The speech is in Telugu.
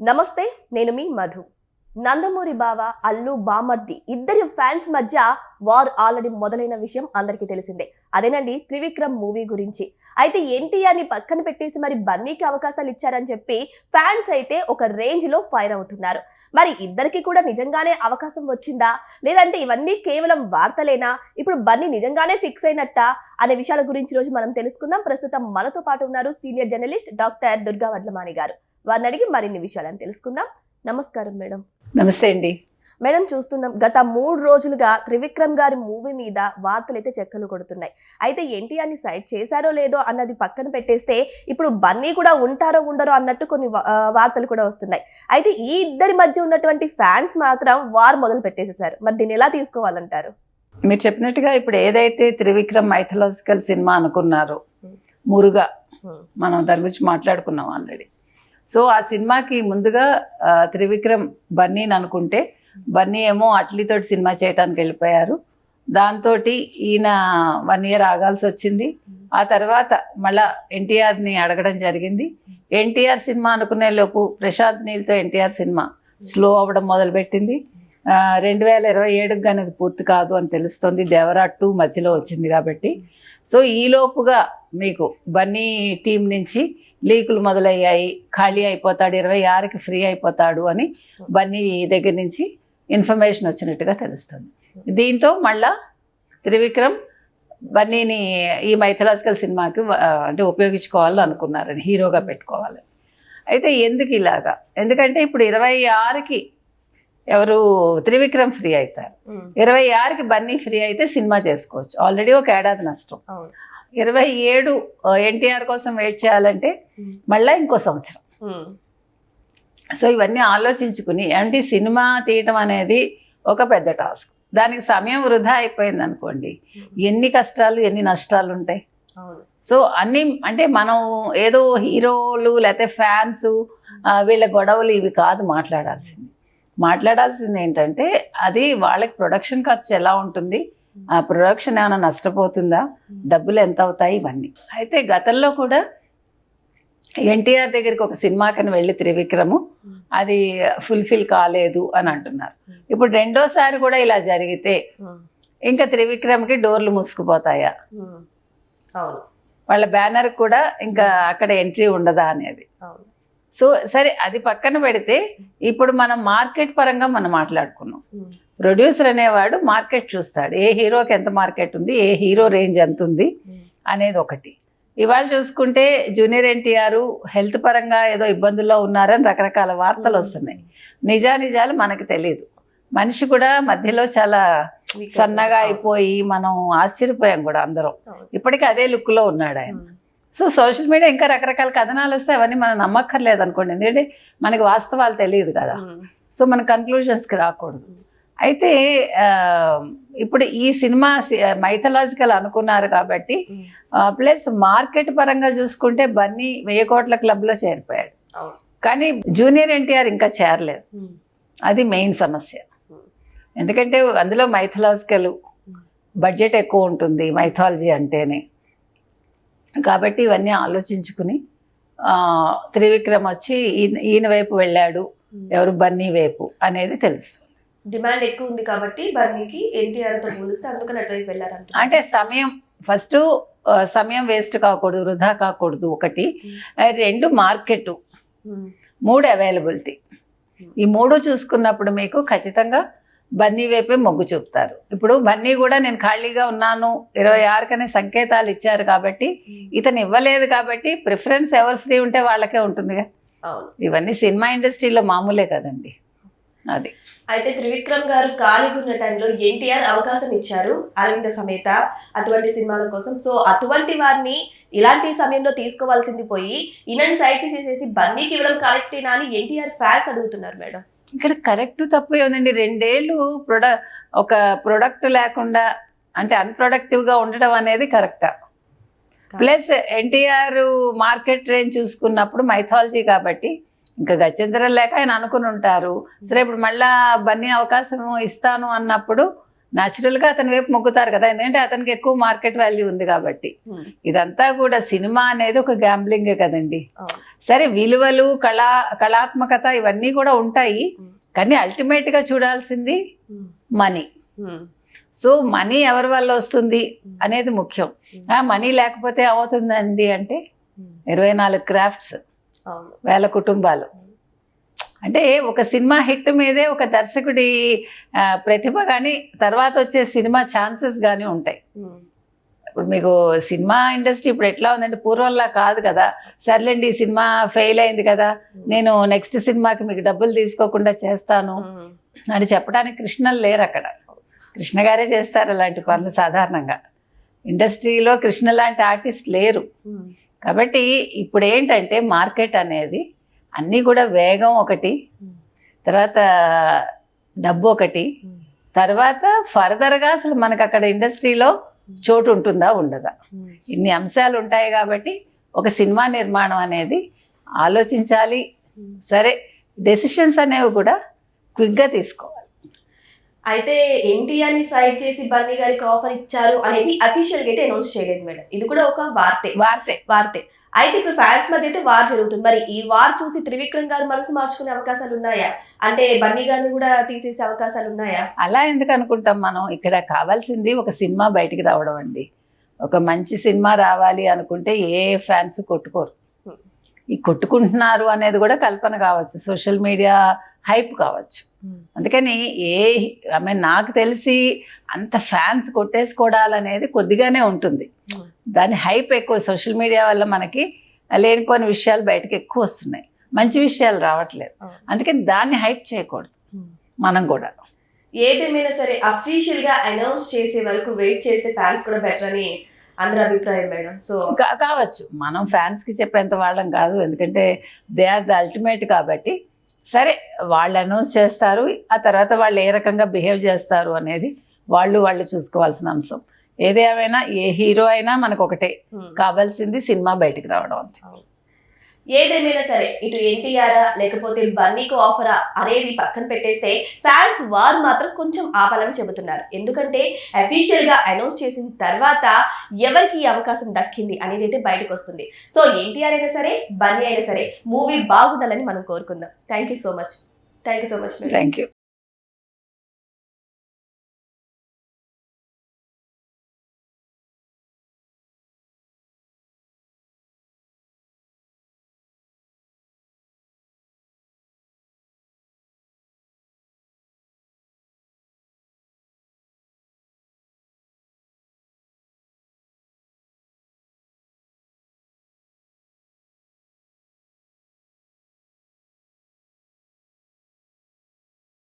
నమస్తే, నేను మీ మధు. నందమూరి బావ, అల్లు బామర్ది ఇద్దరి ఫ్యాన్స్ మధ్య వార్ ఆల్రెడీ మొదలైన విషయం అందరికీ తెలిసిందే. అదేనండి త్రివిక్రమ్ మూవీ గురించి. అయితే ఎన్టీఆర్ ని పక్కన పెట్టేసి మరి బన్నీకి అవకాశాలు ఇచ్చారని చెప్పి ఫ్యాన్స్ అయితే ఒక రేంజ్ లో ఫైర్ అవుతున్నారు. మరి ఇద్దరికి కూడా నిజంగానే అవకాశం వచ్చిందా, లేదంటే ఇవన్నీ కేవలం వార్తలేనా, ఇప్పుడు బన్నీ నిజంగానే ఫిక్స్ అయినట్టా అనే విషయాల గురించి రోజు మనం తెలుసుకుందాం. ప్రస్తుతం మనతో పాటు ఉన్నారు senior journalist doctor Durga Vadlamani గారు. వారిని అడిగి మరిన్ని విషయాలను తెలుసుకుందాం. నమస్కారం మేడం. నమస్తే అండి మేడం, చూస్తున్నాం గత 3 రోజులుగా త్రివిక్రమ్ గారి మూవీ మీద వార్తలు అయితే చెక్కలు కొడుతున్నాయి. అయితే ఎన్టీఆర్ ని సైడ్ చేశారో లేదో అన్నది పక్కన పెట్టేస్తే ఇప్పుడు బన్నీ కూడా ఉంటారో ఉండరో అన్నట్టు కొన్ని వార్తలు కూడా వస్తున్నాయి. అయితే ఈ ఇద్దరి మధ్య ఉన్నటువంటి ఫ్యాన్స్ మాత్రం వార్ మొదలు పెట్టేసేసారు. మరి దీన్ని ఎలా తీసుకోవాలంటారు? మీరు చెప్పినట్టుగా ఇప్పుడు ఏదైతే త్రివిక్రమ్ మైథలాజికల్ సినిమా అనుకున్నారో మురుగా, మనం దాని గురించి మాట్లాడుకున్నాం ఆల్రెడీ. సో ఆ సినిమాకి ముందుగా త్రివిక్రమ్ బన్నీని అనుకుంటే బన్నీ ఏమో అట్లీతోటి సినిమా చేయడానికి వెళ్ళిపోయారు. దాంతో ఈయన 1 year ఆగాల్సి వచ్చింది. ఆ తర్వాత మళ్ళా ఎన్టీఆర్ని అడగడం జరిగింది. ఎన్టీఆర్ సినిమా అనుకునే లోపు ప్రశాంత్ నీల్తో ఎన్టీఆర్ సినిమా స్లో అవ్వడం మొదలుపెట్టింది. 2027కి కానీ అది పూర్తి కాదు అని తెలుస్తుంది. దేవరా 2 మధ్యలో వచ్చింది కాబట్టి. సో ఈలోపుగా మీకు బన్నీ టీం నుంచి లీకులు మొదలయ్యాయి. ఖాళీ అయిపోతాడు, 26కి ఫ్రీ అయిపోతాడు అని బన్నీ దగ్గర నుంచి ఇన్ఫర్మేషన్ వచ్చినట్టుగా తెలుస్తుంది. దీంతో మళ్ళా త్రివిక్రమ్ బన్నీని ఈ మైథలాజికల్ సినిమాకి అంటే ఉపయోగించుకోవాలని అనుకున్నారని, హీరోగా పెట్టుకోవాలని. అయితే ఎందుకు ఇలాగా? ఎందుకంటే ఇప్పుడు 26కి ఎవరు త్రివిక్రమ్ ఫ్రీ అవుతారు, 26కి బన్నీ ఫ్రీ అయితే సినిమా చేసుకోవచ్చు. ఆల్రెడీ ఒక ఏడాది నష్టం. 27 ఎన్టీఆర్ కోసం వెయిట్ చేయాలంటే మళ్ళీ ఇంకో సంవత్సరం. సో ఇవన్నీ ఆలోచించుకుని అంటే సినిమా తీయటం అనేది ఒక పెద్ద టాస్క్. దానికి సమయం వృధా అయిపోయింది అనుకోండి, ఎన్ని కష్టాలు ఎన్ని నష్టాలు ఉంటాయి. సో అన్నీ అంటే మనం ఏదో హీరోలు లేకపోతే ఫ్యాన్స్ వీళ్ళ గొడవలు ఇవి కాదు మాట్లాడాల్సింది ఏంటంటే అది వాళ్ళకి ప్రొడక్షన్ ఖర్చు ఎలా ఉంటుంది, ఆ ప్రొడక్షన్ ఏమైనా నష్టపోతుందా, డబ్బులు ఎంత అవుతాయి, ఇవన్నీ. అయితే గతంలో కూడా ఎన్టీఆర్ దగ్గరికి ఒక సినిమాకని వెళ్ళి త్రివిక్రము అది ఫుల్ఫిల్ కాలేదు అని అంటున్నారు. ఇప్పుడు రెండోసారి కూడా ఇలా జరిగితే ఇంకా త్రివిక్రమ్కి డోర్లు మూసుకుపోతాయా, వాళ్ళ బ్యానర్ కూడా ఇంకా అక్కడ ఎంట్రీ ఉండదా అనేది. సో సరే, అది పక్కన పెడితే ఇప్పుడు మనం మార్కెట్ పరంగా మనం మాట్లాడుకున్నాం. ప్రొడ్యూసర్ అనేవాడు మార్కెట్ చూస్తాడు, ఏ హీరోకి ఎంత మార్కెట్ ఉంది, ఏ హీరో రేంజ్ ఎంత ఉంది అనేది ఒకటి. ఇవాళ చూసుకుంటే జూనియర్ ఎన్టీఆర్ హెల్త్ పరంగా ఏదో ఇబ్బందుల్లో ఉన్నారని రకరకాల వార్తలు వస్తున్నాయి. నిజాలు మనకు తెలియదు. మనిషి కూడా మధ్యలో చాలా సన్నగా అయిపోయి మనం ఆశ్చర్యపోయాం కూడా అందరం. ఇప్పటికీ అదే లుక్లో ఉన్నాడు ఆయన. సో సోషల్ మీడియా ఇంకా రకరకాల కథనాలు వస్తే అవన్నీ మనం నమ్మక్కర్లేదు అనుకోండి, ఎందుకంటే మనకి వాస్తవాలు తెలియదు కదా. సో మన కన్క్లూజన్స్కి రాకూడదు. అయితే ఇప్పుడు ఈ సినిమా మైథలాజికల్ అనుకున్నారు కాబట్టి ప్లస్ మార్కెట్ పరంగా చూసుకుంటే బన్నీ 1000 కోట్ల క్లబ్లో చేరిపోయాడు. కానీ జూనియర్ ఎన్టీఆర్ ఇంకా చేరలేదు. అది మెయిన్ సమస్య. ఎందుకంటే అందులో మైథలాజికల్ బడ్జెట్ ఎక్కువ ఉంటుంది మైథాలజీ అంటేనే. కాబట్టి ఇవన్నీ ఆలోచించుకుని త్రివిక్రమ్ వచ్చి ఈయన వైపు వెళ్ళాడు, ఎవరు బన్నీ వైపు అనేది తెలుస్తుంది. డిమాండ్ ఎక్కువ ఉంది కాబట్టి బన్నీకి ఎన్టీఆర్తో పోలిస్తే అందుకని అటువైపు వెళ్ళారంట. అంటే ఫస్ట్ సమయం వేస్ట్ కాకూడదు, వృధా కాకూడదు ఒకటి. 2 మార్కెట్, 3 అవైలబిలిటీ. ఈ 3 చూసుకున్నప్పుడు మీకు ఖచ్చితంగా బన్నీ వైపే మొగ్గు చూపుతారు. ఇప్పుడు బన్నీ కూడా నేను ఖాళీగా ఉన్నాను 26కనే సంకేతాలు ఇచ్చారు కాబట్టి, ఇతను ఇవ్వలేదు కాబట్టి ప్రిఫరెన్స్ ఎవరు ఫ్రీ ఉంటే వాళ్ళకే ఉంటుందిగా. ఇవన్నీ సినిమా ఇండస్ట్రీలో మామూలే కదండి. అది అయితే త్రివిక్రమ్ గారు ఖాళీగా ఉన్న టైంలో ఎన్టీఆర్ అవకాశం ఇచ్చారు అరవింద సమేత అటువంటి సినిమాల కోసం. సో అటువంటి వారిని ఇలాంటి సమయంలో తీసుకోవాల్సింది పోయి ఈయనని సైడ్ చేసేసి బన్నీకి ఇవ్వడం కరెక్టేనా అని ఎన్టీఆర్ ఫ్యాన్స్ అడుగుతున్నారు మేడం. ఇక్కడ కరెక్ట్ తప్పు ఏముందండి? 2 ఏళ్ళు ఒక ప్రొడక్ట్ లేకుండా అంటే అన్ప్రొడక్టివ్గా ఉండడం అనేది కరెక్టా? ప్లస్ ఎన్టీఆర్ మార్కెట్ రేంజ్ చూసుకున్నప్పుడు మైథాలజీ కాబట్టి ఇంకా గత్యంతరం లేక ఆయన అనుకుని ఉంటారు. సరే, ఇప్పుడు మళ్ళా బన్నీ అవకాశం ఇస్తాను అన్నప్పుడు న్యాచురల్గా అతని వైపు మొగ్గుతారు కదా, ఎందుకంటే అతనికి ఎక్కువ మార్కెట్ వాల్యూ ఉంది కాబట్టి. ఇదంతా కూడా సినిమా అనేది ఒక గ్యాంబ్లింగే కదండి. సరే విలువలు కళాత్మకత ఇవన్నీ కూడా ఉంటాయి, కానీ అల్టిమేట్గా చూడాల్సింది మనీ. సో మనీ ఎవరి వల్ల వస్తుంది అనేది ముఖ్యం. మనీ లేకపోతే అవుతుందండి అంటే 24 క్రాఫ్ట్స్, వేల కుటుంబాలు. అంటే ఒక సినిమా హిట్ మీదే ఒక దర్శకుడి ప్రతిభ కానీ తర్వాత వచ్చే సినిమా ఛాన్సెస్ కానీ ఉంటాయి. ఇప్పుడు మీకు సినిమా ఇండస్ట్రీ ఇప్పుడు ఎట్లా ఉందంటే పూర్వంలా కాదు కదా. సర్లేండి ఈ సినిమా ఫెయిల్ అయింది కదా, నేను నెక్స్ట్ సినిమాకి మీకు డబ్బులు తీసుకోకుండా చేస్తాను అని చెప్పడానికి కృష్ణలు లేరు అక్కడ. కృష్ణ గారే చేస్తారు అలాంటి పనులు సాధారణంగా. ఇండస్ట్రీలో కృష్ణ లాంటి ఆర్టిస్ట్ లేరు. కాబట్టి ఇప్పుడు ఏంటంటే మార్కెట్ అనేది అన్నీ కూడా వేగం ఒకటి, తర్వాత డబ్బు ఒకటి, తర్వాత ఫర్దర్గా అసలు మనకు అక్కడ ఇండస్ట్రీలో చోటు ఉంటుందా ఉండదా, ఇన్ని అంశాలు ఉంటాయి. కాబట్టి ఒక సినిమా నిర్మాణం అనేది ఆలోచించాలి. సరే డెసిషన్స్ అనేవి కూడా క్విక్గా తీసుకోవాలి. అయితే ఎన్టీఆర్ ని సైడ్ చేసి బన్నీ గారికి ఆఫర్ ఇచ్చారు అనేది అఫీషియల్ గా అయితే అనౌన్స్ చేయలేదు మేడం. ఇది కూడా ఒక వార్తే. అయితే ఇప్పుడు ఫ్యాన్స్ మధ్య అయితే వార్ జరుగుతుంది. మరి ఈ వార్ చూసి త్రివిక్రమ్ గారు మనసు మార్చుకునే అవకాశాలు ఉన్నాయా? అంటే బన్నీ గారిని కూడా తీసేసే అవకాశాలు ఉన్నాయా? అలా ఎందుకు అనుకుంటాం మనం? ఇక్కడ కావాల్సింది ఒక సినిమా బయటికి రావడం అండి. ఒక మంచి సినిమా రావాలి అనుకుంటే ఏ ఫ్యాన్స్ కొట్టుకోరు. ఈ కొట్టుకుంటున్నారు అనేది కూడా కల్పన కావచ్చు, సోషల్ మీడియా హైప్ కావచ్చు. అందుకని నాకు తెలిసి అంత ఫ్యాన్స్ కొట్టేసుకోవడాలనేది కొద్దిగానే ఉంటుంది. దాని హైప్ ఎక్కువ. సోషల్ మీడియా వల్ల మనకి లేనిపోయిన విషయాలు బయటకు ఎక్కువ వస్తున్నాయి, మంచి విషయాలు రావట్లేదు. అందుకని దాన్ని హైప్ చేయకూడదు మనం కూడా. ఏదేమైనా సరే అఫీషియల్ గా అనౌన్స్ చేసే వరకు వెయిట్ చేసే ఫ్యాన్స్ కూడా బెటర్ అని అందరి అభిప్రాయం మేడం. సో కావచ్చు, మనం ఫ్యాన్స్కి చెప్పేంత వాళ్ళం కాదు, ఎందుకంటే దే ఆర్ ద అల్టిమేట్. కాబట్టి సరే వాళ్ళు అనౌన్స్ చేస్తారు, ఆ తర్వాత వాళ్ళు ఏ రకంగా బిహేవ్ చేస్తారు అనేది వాళ్ళు చూసుకోవాల్సిన అంశం. ఏదేమైనా ఏ హీరో అయినా మనకు ఒకటే కావాల్సింది సినిమా బయటికి రావడం అంతే. ఏదేమైనా సరే ఇటు ఎన్టీఆర్ లేకపోతే బన్నీకి ఆఫరా అనేది పక్కన పెట్టేస్తే ఫ్యాన్స్ వారు మాత్రం కొంచెం ఆపాలని చెబుతున్నారు. ఎందుకంటే అఫీషియల్ గా అనౌన్స్ చేసిన తర్వాత ఎవరికి ఈ అవకాశం దక్కింది అనేది అయితే బయటకు వస్తుంది. సో ఎన్టీఆర్ అయినా సరే బన్నీ అయినా సరే మూవీ బాగుండాలని మనం కోరుకుందాం. Thank you so much. Thank you.